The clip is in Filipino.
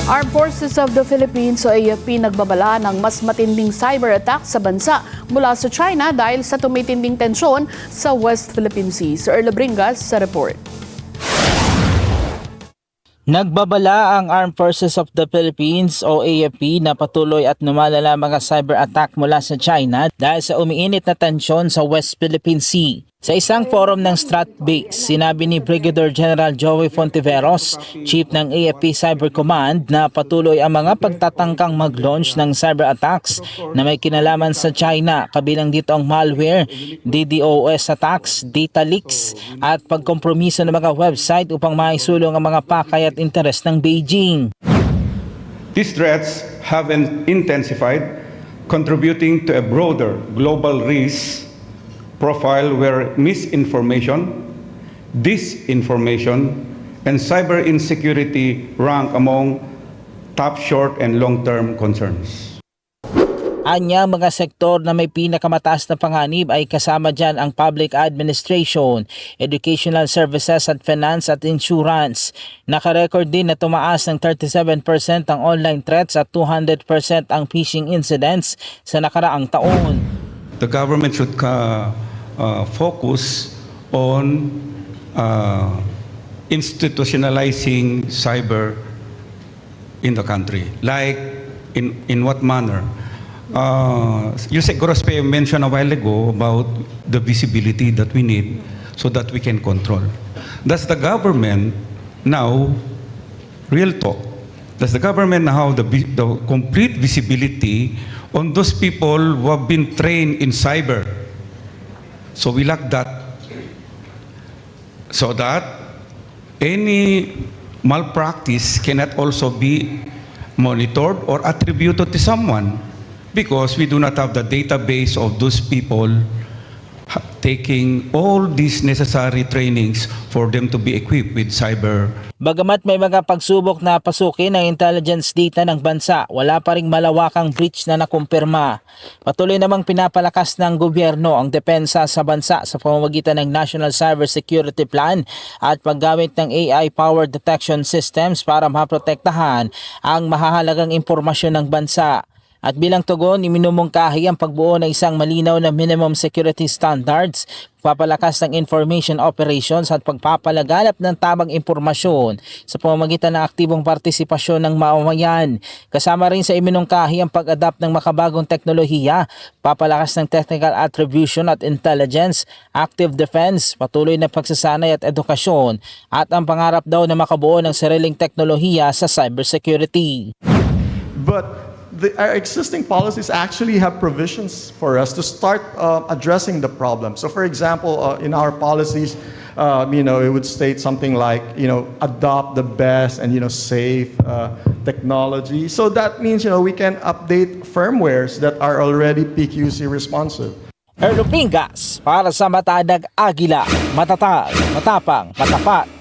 Armed Forces of the Philippines o AFP nagbabala ng mas matinding cyber attack sa bansa mula sa China dahil sa tumitinding tensyon sa West Philippine Sea. Sir Erla Bringas sa report. Nagbabala ang Armed Forces of the Philippines o AFP na patuloy at lumalala mga cyber attack mula sa China dahil sa umiinit na tensyon sa West Philippine Sea. Sa isang forum ng Stratbase, sinabi ni Brigadier General Joey Fontiveros, Chief ng AFP Cyber Command, na patuloy ang mga pagtatangkang mag-launch ng cyber attacks na may kinalaman sa China, kabilang dito ang malware, DDoS attacks, data leaks at pagkompromiso ng mga website upang maisulong ang mga pakay at interes ng Beijing. These threats have intensified, contributing to a broader global risk profile where misinformation, disinformation, and cyber insecurity rank among top short and long-term concerns. Anya, mga sektor na may pinakamataas na panganib ay kasama dyan ang public administration, educational services at finance at insurance. Nakarecord din na tumaas ng 37% ang online threats at 200% ang phishing incidents sa nakaraang taon. The government should focus on institutionalizing cyber in the country. Like, in what manner? Yusek Gorospe mentioned a while ago about the visibility that we need so that we can control. Does the government now, real talk, does the government now have the complete visibility on those people who have been trained in cyber? So we lack that. So that any malpractice cannot also be monitored or attributed to someone, because we do not have the database of those people taking all these necessary trainings for them to be equipped with cyber. Bagamat may mga pagsubok na pasukin ang intelligence data ng bansa, wala pa ring malawakang breach na nakumpirma. Patuloy namang pinapalakas ng gobyerno ang depensa sa bansa sa pamamagitan ng National Cybersecurity Plan at paggamit ng AI-powered detection systems para maprotektahan ang mahahalagang impormasyon ng bansa. At bilang tugon, iminumungkahi ang pagbuo ng isang malinaw na minimum security standards, pagpapalakas ng information operations at pagpapalaganap ng tamang impormasyon sa pamamagitan ng aktibong partisipasyon ng mamamayan. Kasama rin sa iminungkahi ang pag-adapt ng makabagong teknolohiya, papalakas ng technical attribution at intelligence, active defense, patuloy na pagsasanay at edukasyon, at ang pangarap daw na makabuo ng sariling teknolohiya sa cybersecurity. But our existing policies actually have provisions for us to start addressing the problem. So, for example, in our policies, it would state something like, adopt the best and safe technology. So that means we can update firmwares that are already PQC responsive. Erlo Bringas para sa Matadag Agila, matatag, matapang, matapat.